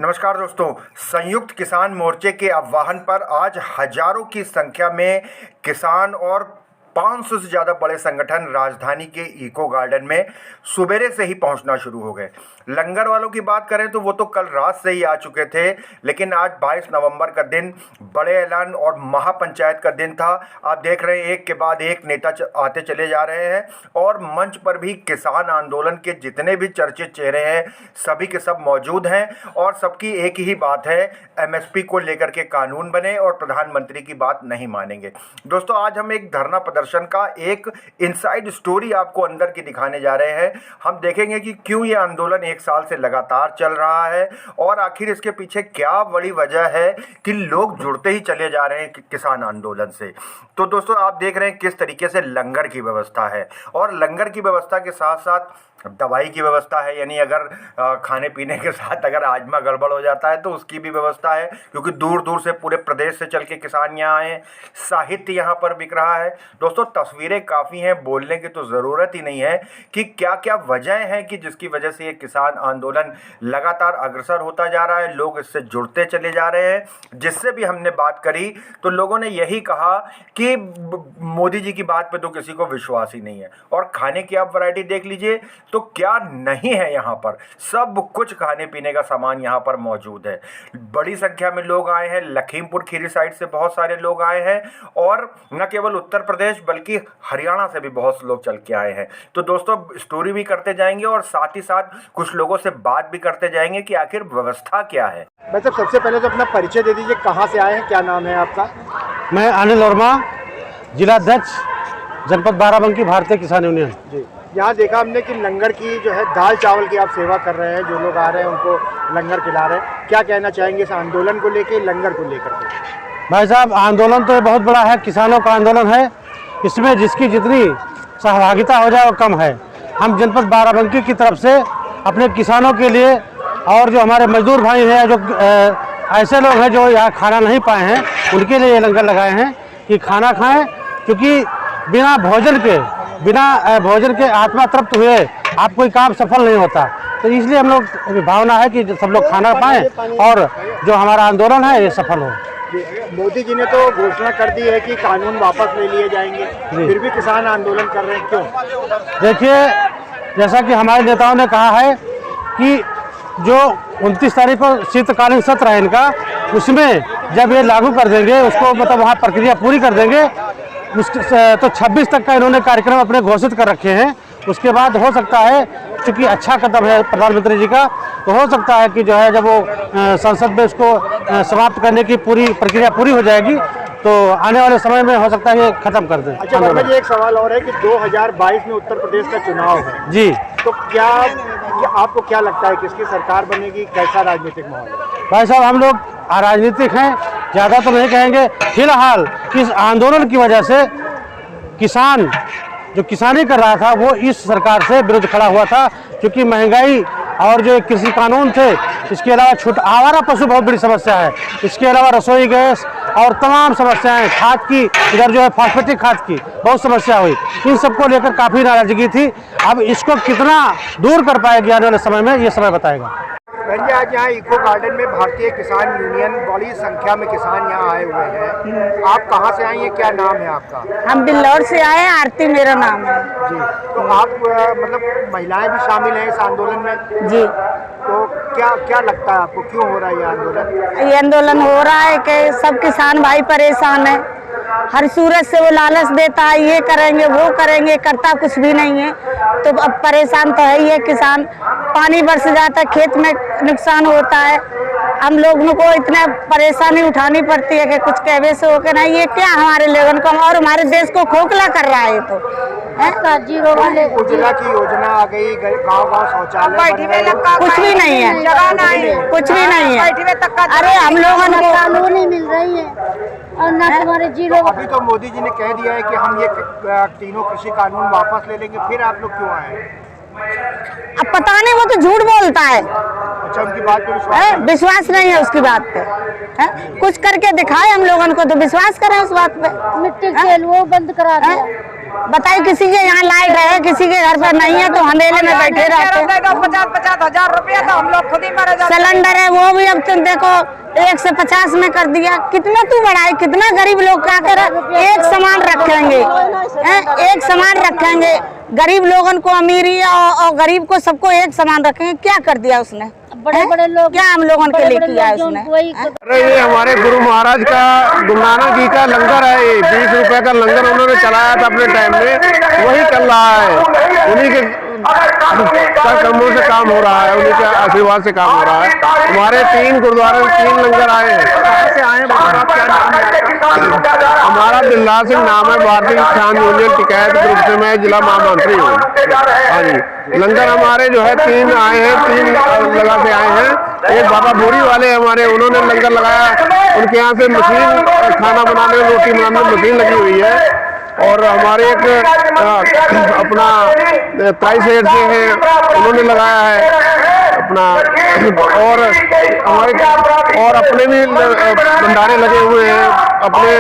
नमस्कार दोस्तों, संयुक्त किसान मोर्चे के आह्वान पर आज हजारों की संख्या में किसान और 500 से ज़्यादा बड़े संगठन राजधानी के इको गार्डन में सुबेरे से ही पहुंचना शुरू हो गए। लंगर वालों की बात करें तो वो तो कल रात से ही आ चुके थे, लेकिन आज 22 नवंबर का दिन बड़े ऐलान और महापंचायत का दिन था। आप देख रहे हैं एक के बाद एक नेता आते चले जा रहे हैं और मंच पर भी किसान आंदोलन के जितने भी चर्चित चेहरे हैं सभी के सब मौजूद हैं और सबकी एक ही बात है, एमएसपी को लेकर के कानून बने और प्रधानमंत्री की बात नहीं मानेंगे। दोस्तों, आज हम एक धरना प्रदर्शन का एक इनसाइड स्टोरी आपको अंदर की दिखाने जा रहे हैं। हम देखेंगे कि क्यों ये आंदोलन एक साल से लगातार चल रहा है और आखिर इसके पीछे क्या बड़ी वजह है कि लोग जुड़ते ही चले जा रहे हैं किसान आंदोलन से। तो दोस्तों, आप देख रहे हैं किस तरीके से लंगर की व्यवस्था है और लंगर की व्यवस्था के साथ साथ दवाई की व्यवस्था है, यानी अगर खाने पीने के साथ अगर हाजमा गड़बड़ हो जाता है तो उसकी भी व्यवस्था है, क्योंकि दूर दूर से पूरे प्रदेश से चल के किसान यहाँ आए। साहित्य यहाँ पर बिक रहा है। दोस्तों, तस्वीरें काफ़ी हैं, बोलने की तो ज़रूरत ही नहीं है कि क्या क्या वजह हैं कि जिसकी वजह से ये किसान आंदोलन लगातार अग्रसर होता जा रहा है, लोग इससे जुड़ते चले जा रहे हैं। जिससे भी हमने बात करी तो लोगों ने यही कहा कि मोदी जी की बात पे तो किसी को विश्वास ही नहीं है। और खाने की आप वैरायटी देख लीजिए तो क्या नहीं है, यहाँ पर सब कुछ खाने पीने का सामान यहाँ पर मौजूद है। बड़ी संख्या में लोग आए हैं, लखीमपुर खीरी साइड से बहुत सारे लोग आए हैं और न केवल उत्तर प्रदेश बल्कि हरियाणा से भी बहुत से लोग चल के आए हैं। तो दोस्तों, स्टोरी भी करते जाएंगे और साथ ही साथ कुछ लोगों से बात भी करते जाएंगे कि आखिर व्यवस्था क्या है। मतलब सबसे पहले तो अपना परिचय दे दीजिए, कहाँ से आए हैं, क्या नाम है आपका? मैं अनिल वर्मा, जिला अध्यक्ष जनपद बाराबंकी भारतीय किसान यूनियन। जी, यहाँ देखा हमने कि लंगर की जो है दाल चावल की आप सेवा कर रहे हैं, जो लोग आ रहे हैं उनको लंगर खिला रहे हैं। क्या कहना चाहेंगे इस आंदोलन को लेके, लंगर को लेकर के? भाई साहब, आंदोलन तो बहुत बड़ा है, किसानों का आंदोलन है। इसमें जिसकी जितनी सहभागिता हो जाए वो कम है। हम जनपद बाराबंकी की तरफ से अपने किसानों के लिए और जो हमारे मजदूर भाई हैं, जो ऐसे लोग हैं जो यहाँ खाना नहीं पाए हैं, उनके लिए ये लंगर लगाए हैं कि खाना खाएं, क्योंकि बिना भोजन के आत्मा तृप्त हुए आप कोई काम सफल नहीं होता। तो इसलिए हम लोग भावना है कि सब लोग खाना पाएं और जो हमारा आंदोलन है ये सफल हो। मोदी जी ने तो घोषणा कर दी है कि कानून वापस ले लिए जाएंगे, फिर भी किसान आंदोलन कर रहे हैं, क्यों? देखिए, जैसा कि हमारे नेताओं ने कहा है कि जो 29 तारीख को शीतकालीन सत्र है इनका, उसमें जब ये लागू कर देंगे, उसको मतलब वहाँ प्रक्रिया पूरी कर देंगे, तो 26 तक का इन्होंने कार्यक्रम अपने घोषित कर रखे हैं। उसके बाद हो सकता है, चूँकि अच्छा कदम है प्रधानमंत्री जी का, तो हो सकता है कि जो है जब वो संसद में उसको समाप्त करने की पूरी प्रक्रिया पूरी हो जाएगी तो आने वाले समय में हो सकता है ये खत्म कर दें। अच्छा, मुझे एक सवाल और है कि 2022 में उत्तर प्रदेश का चुनाव है जी, तो क्या आपको क्या लगता है किसकी सरकार बनेगी, कैसा राजनीतिक माहौल है? भाई साहब, हम लोग राजनीतिक हैं, ज़्यादा तो नहीं कहेंगे। फिलहाल इस आंदोलन की वजह से किसान जो किसानी कर रहा था वो इस सरकार से विरुद्ध खड़ा हुआ था, क्योंकि महंगाई और जो कृषि कानून थे, इसके अलावा आवारा पशु बहुत बड़ी समस्या है, इसके अलावा रसोई गैस और तमाम समस्याएं, खाद की, इधर जो है फॉस्फेटिक खाद की बहुत समस्या हुई। इन सबको लेकर काफ़ी नाराजगी थी। अब इसको कितना दूर कर पाएगी आने वाले समय में, ये समय बताएगा। आज यहाँ इको गार्डन में भारतीय किसान यूनियन, बड़ी संख्या में किसान यहाँ आए हुए हैं। आप कहाँ से आई हैं, क्या नाम है आपका? हम बिल्लौर से आए हैं, आरती मेरा नाम है। जी, तो आप मतलब महिलाएं भी शामिल हैं इस आंदोलन में? जी। तो क्या लगता है आपको, क्यों हो रहा है ये आंदोलन? ये आंदोलन हो रहा है कि सब किसान भाई परेशान है, हर सूरत से वो लालच देता है, ये करेंगे वो करेंगे, करता कुछ भी नहीं है। तो अब परेशान तो है ही है किसान, पानी बरस जाता है, खेत में नुकसान होता है, हम लोगों को इतना परेशानी उठानी पड़ती है कि कुछ कहवे से होकर नहीं, ये क्या हमारे लोगों को और हमारे देश को खोखला कर रहा है। तो जीरो वाले उज्ज्वला की योजना आ गई, गाँव-गाँव शौचालय, कुछ भी नहीं है, कुछ भी नहीं है। अरे हम लोगों को कानून ही मिल रही है और ना तुम्हारे जीरो। अभी तो मोदी जी ने कह दिया है कि हम ये तीनों कृषि कानून वापस ले लेंगे, फिर आप लोग क्यों आए? अब पता नहीं, वो तो झूठ बोलता है। अच्छा, उनकी बात पे विश्वास नहीं है उसकी बात पे, है? कुछ करके दिखाए हम लोगों को तो विश्वास करें उस बात पे। मिट्टी तेल वो बंद करा दिया। बताइए, किसी के यहाँ लाइट है, किसी के घर पर नहीं है, तो अंधेरे में बैठे रहते हैं। 50-50 हजार रुपया तो हम लोग खुद ही मर जाते। सिलेंडर है वो भी अब तुम देखो 1 से 50 में कर दिया। कितना तू बढ़ाए, कितना गरीब लोग क्या करे, एक समान रखेंगे, एक समान रखेंगे, गरीब लोगों को अमीरी और गरीब को सबको एक समान रखेंगे। क्या कर दिया उसने, बड़े बड़े लोग, क्या हम लोगों के लिए किया है उसने? अरे ये हमारे गुरु महाराज का, गुरु नानक जी का लंगर है, ये 20 रुपए का लंगर उन्होंने चलाया था अपने टाइम में, वही चल रहा है। उन्हीं के कर्मों से काम हो रहा है, उन्हीं के आशीर्वाद से काम हो रहा है। हमारे 3 गुरुद्वारे 3 लंगर आए हैं। हमारा दिलदार सिंह नाम है, भारतीय किसान यूनियन टिकैत ग्रुप से मैं जिला महामंत्री हूँ। हाँ जी, लंगर हमारे जो है 3 आए हैं, 3 लगा से आए हैं। एक बाबा भूरी वाले हमारे, उन्होंने लंगर लगाया, उनके यहाँ से मशीन खाना बनाने में, रोटी बनाने में मशीन लगी हुई है। और हमारे एक अपना प्राइस साइड से हैं, उन्होंने लगाया है अपना, और हमारे और अपने भी भंडारे लगे हुए हैं। अपने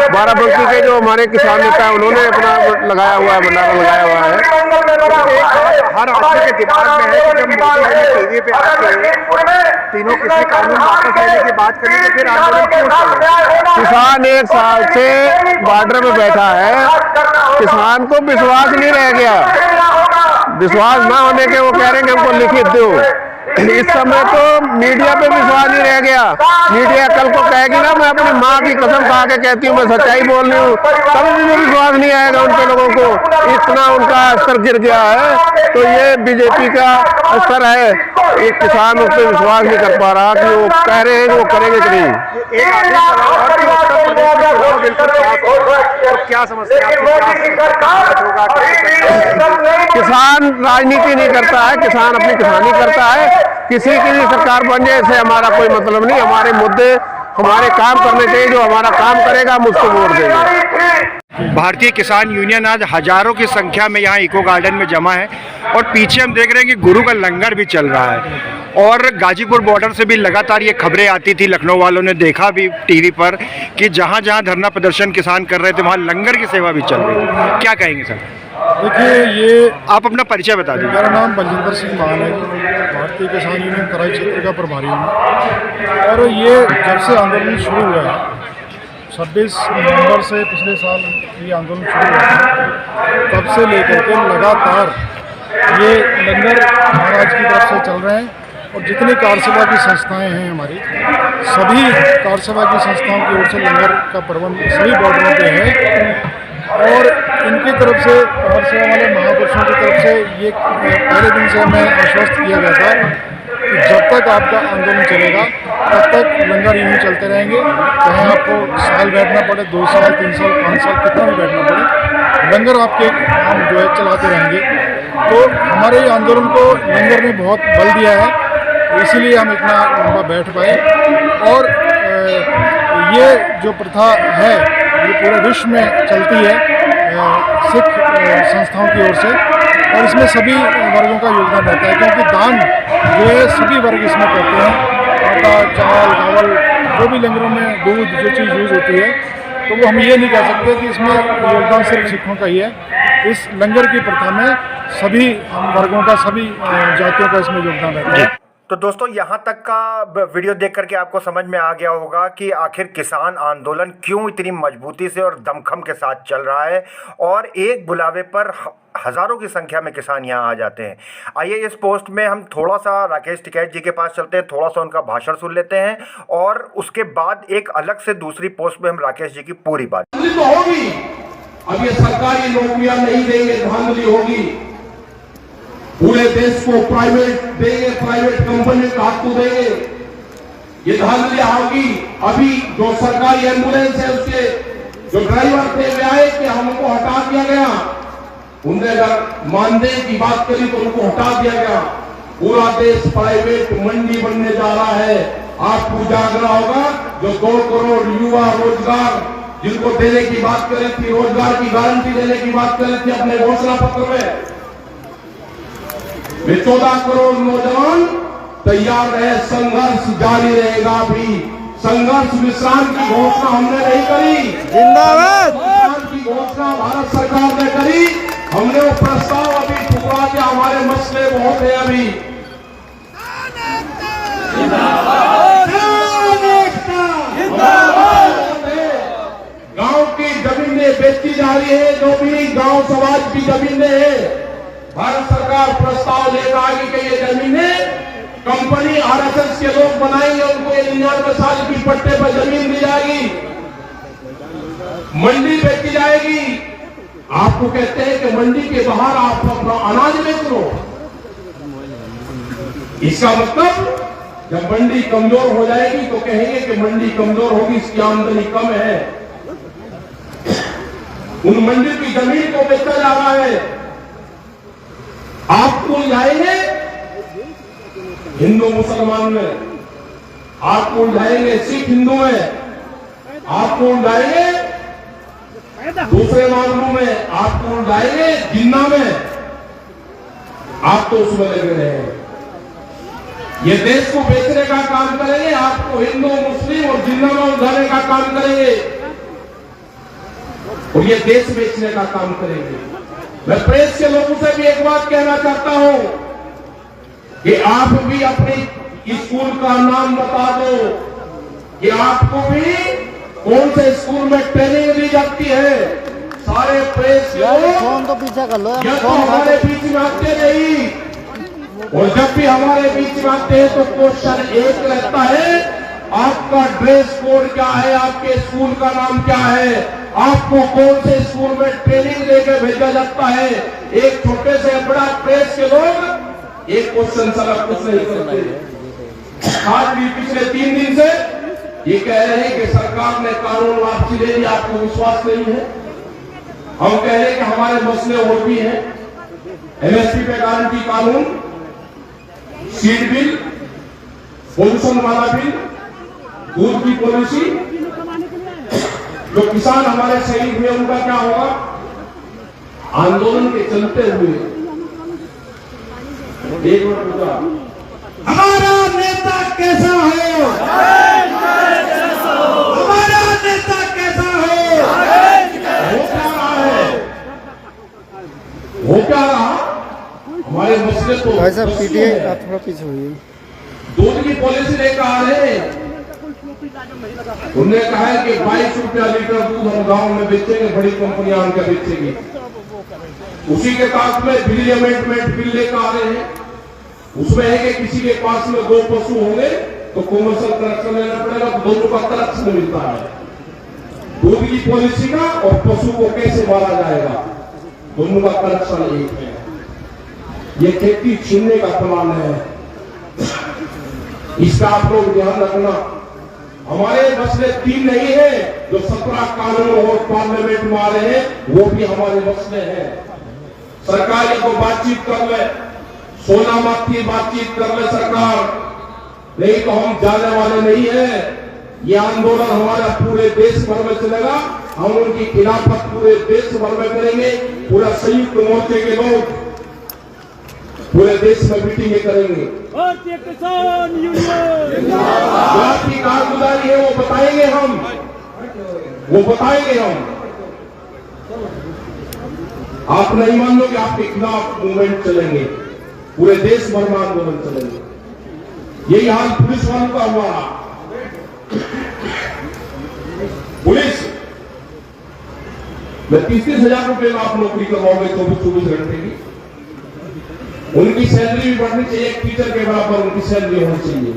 बाराबंकी के जो हमारे किसान नेता है, उन्होंने अपना लगाया हुआ है, भंडारा लगाया हुआ है। हर आदमी के दिमाग में है कि जब मोदी जी टीवी पे आके तीनों कृषि कानून वापस लेने की बात करें तो फिर आंदोलन क्यों चले? किसान 1 साल से बॉर्डर में बैठा है, किसान को विश्वास नहीं रह गया। विश्वास ना होने के वो कह रहे हैं कि हमको लिखित दो। इस समय तो मीडिया पे विश्वास नहीं रह गया। मीडिया कल को कहेगी ना, मैं अपनी माँ की कसम खा के कहती हूँ, मैं सच्चाई बोल रही हूँ, तब भी विश्वास नहीं आएगा उन पे लोगों को। इतना उनका स्तर गिर गया है। तो ये बीजेपी का स्तर है, एक किसान उस पर विश्वास नहीं कर पा रहा कि वो कह रहे हैं कि वो करेंगे कि नहीं। क्या समस्या किसान राजनीति नहीं करता है, किसान अपनी किसानी करता है। किसी की भी सरकार बन जाए, इससे हमारा कोई मतलब नहीं। हमारे मुद्दे, हमारे काम करने चाहिए, जो हमारा काम करेगा हम उसको वोट देंगे। भारतीय किसान यूनियन आज हजारों की संख्या में यहाँ इको गार्डन में जमा है और पीछे हम देख रहे हैं कि गुरु का लंगर भी चल रहा है। और गाजीपुर बॉर्डर से भी लगातार ये खबरें आती थी, लखनऊ वालों ने देखा भी टीवी पर कि जहाँ जहाँ धरना प्रदर्शन किसान कर रहे थे वहाँ लंगर की सेवा भी चल रही थी। क्या कहेंगे सर? देखिए, ये आप अपना परिचय बता दीजिए। मेरा नाम बलजिंदर सिंह मान है, भारतीय किसान यूनियन तराई क्षेत्र का प्रभारी हूँ। और ये जब से आंदोलन शुरू हुआ है, 26 नवंबर से पिछले साल ये आंदोलन शुरू हुआ है, तब से लेकर के लगातार ये लंगर महाराज की तरफ से चल रहे हैं। और जितनी कार सेवा की संस्थाएं हैं हमारी, सभी कार सेवा की संस्थाओं की ओर से लंगर का प्रबंध सभी बॉर्डरों पे है। और इनकी तरफ से, कार सेवा वाले महापुरुषों की तरफ से ये पहले दिन से हमें आश्वस्त किया गया था कि जब तक आपका आंदोलन चलेगा तब तक लंगर यूँ ही चलते रहेंगे। चाहे आपको साल बैठना पड़े, 2 साल, 3 साल, 5 साल, कितना भी बैठना पड़े, लंगर आपके हम जो है चलाते रहेंगे। तो हमारे आंदोलन को लंगर ने बहुत बल दिया है, इसीलिए हम इतना लंबा बैठ पाए। और ये जो प्रथा है ये पूरे विश्व में चलती है सिख संस्थाओं की ओर से, और इसमें सभी वर्गों का योगदान रहता है, क्योंकि दान जो है सभी वर्ग इसमें करते हैं। आटा, चावल, चावल, जो भी लंगरों में दूध, जो चीज़ यूज़ होती है, तो वो हम ये नहीं कह सकते कि इसमें योगदान सिर्फ सिखों का ही है। इस लंगर की प्रथा में सभी वर्गों का, सभी जातियों का इसमें योगदान रहता है। तो दोस्तों, यहाँ तक का वीडियो देख करके आपको समझ में आ गया होगा कि आखिर किसान आंदोलन क्यों इतनी मजबूती से और दमखम के साथ चल रहा है और एक बुलावे पर हजारों की संख्या में किसान यहाँ आ जाते हैं। आइए इस पोस्ट में हम थोड़ा सा राकेश टिकैत जी के पास चलते हैं, थोड़ा सा उनका भाषण सुन लेते हैं और उसके बाद एक अलग से दूसरी पोस्ट में हम राकेश जी की पूरी बात होगी। अब ये सरकारी नौकरियां नहीं देंगे, धांधली होगी। पूरे देश को प्राइवेट देंगे, प्राइवेट कंपनी का हाथ देंगे, ये धांधली होगी। अभी जो सरकारी एम्बुलेंस है उसके जो ड्राइवर थे वे आए कि हमको हटा दिया गया, उनने अगर मानदेय की बात करी तो उनको हटा दिया गया। पूरा देश प्राइवेट मंडी बनने जा रहा है। आपको जागना होगा। जो 2 करोड़ युवा रोजगार जिनको देने की बात कर रही थी, रोजगार की गारंटी देने की बात कर रही थी अपने घोषणा पत्र में, वे 14 करोड़ नौजवान तैयार रहे। संघर्ष जारी रहेगा। भी संघर्ष विश्राम की घोषणा हमने नहीं करी। जिंदाबाद। विश्राम की घोषणा घोषणा भारत सरकार ने करी, हमने वो प्रस्ताव अभी ठुकरा दिया। हमारे मसले बहुत है अभी। गांव की जमीनें बेची जा रही है, जो भी गांव समाज की जमीनें हैं, भारत सरकार प्रस्ताव लेकर आएगी कि ये जमीनें कंपनी आरएसएस के लोग बनाएंगे, उनको 99 साल की पट्टे पर जमीन दी जाएगी, मंडी बेची जाएगी। आपको कहते हैं कि मंडी के बाहर आप अपना अनाज बेच लो। इसका मतलब जब मंडी कमजोर हो जाएगी तो कहेंगे कि मंडी कमजोर होगी, इसकी आमदनी कम है। उन मंडी की जमीन को बेचा जा रहा है। आपको जाएंगे हिंदू मुसलमान में, आपको जाएंगे सिख हिंदू में, आपको जाएंगे दूसरे मामलों में, आपको जाएंगे जिन्ना में। आप तो उसमें लगे रहे हैं। ये देश को बेचने का काम करेंगे, आपको हिंदू मुस्लिम और जिन्ना में उलझाने का काम करेंगे और ये देश बेचने का काम करेंगे। मैं प्रेस के लोगों से भी एक बात कहना चाहता हूं कि आप भी अपने स्कूल का नाम बता दो कि आपको भी कौन से स्कूल में ट्रेनिंग दी जाती है। सारे प्रेस फोन तो पीछे कर लो, या तो हमारे बीच में आते नहीं, और जब भी हमारे बीच में आते हैं तो क्वेश्चन एक रहता है, आपका ड्रेस कोड क्या है, आपके स्कूल का नाम क्या है, आपको कौन से स्कूल में ट्रेनिंग देकर भेजा जाता है। एक छोटे से बड़ा प्रेस के लोग एक क्वेश्चन सारा कुछ नहीं करते। आज भी पिछले 3 दिन से ये कह रहे हैं कि सरकार ने कानून वापसी ले लिया, आपको विश्वास नहीं है। हम कह रहे हैं कि हमारे मसले और भी हैं। एमएसपी पे गारंटी कानून, सीड बिल, पोल्यूशन वाला बिल, दूध की पॉलिसी, जो किसान हमारे शहीद हुए उनका क्या होगा, आंदोलन के चलते हुए। एक मिनट पूछा, हमारा नेता कैसा है, हमारा नेता कैसा है, हो क्या रहा है, हो क्या रहा। हमारे मसले तो भाई साहब पीटीए थोड़ा पीछे हुई। दूध की पॉलिसी लेकर आ रहे हैं। उन्होंने कहा है कि 22 रुपया लीटर दूध हम गांव में बेचेंगे, बड़ी कंपनियां उनका बेचेंगी। उसी के साथ में बिल अमेंडमेंट बिल लेकर आ रहे हैं। उसमें है कि किसी के पास में 2 पशु होंगे तो कमर्शियल कनेक्शन लेना पड़ेगा, तो दोनों का कनेक्शन मिलता है। दूध की पॉलिसी का और पशु को कैसे मारा जाएगा, दोनों का कनेक्शन एक है। ये खेती छीनने का प्लान है, इसका आप लोग ध्यान रखना। हमारे मसले 3 नहीं है, जो 17 कानून और पार्लियामेंट में आ रहे हैं, वो भी हमारे मसले हैं। सरकार को बातचीत कर ले, सोनामत की बातचीत कर ले सरकार, नहीं तो हम जाने वाले नहीं है। ये आंदोलन हमारा पूरे देश भर में चलेगा। हम उनकी खिलाफत पूरे देश भर में करेंगे। पूरा संयुक्त मोर्चे के लोग पूरे देश में मीटिंगें करेंगे। भारतीय किसान यूनियन जो आपकी कारगुजारी है वो बताएंगे हम, वो बताएंगे हम। आप नहीं मान लो कि आपके खिलाफ मूवमेंट चलेंगे, पूरे देश भर में आंदोलन चलेंगे। यही हाल पुलिस वालों का हुआ। पुलिस में 30,000 रुपए में आप नौकरी करवाओगे 24 घंटे की। उनकी सैलरी भी बढ़नी चाहिए, एक टीचर के बराबर उनकी सैलरी होनी चाहिए।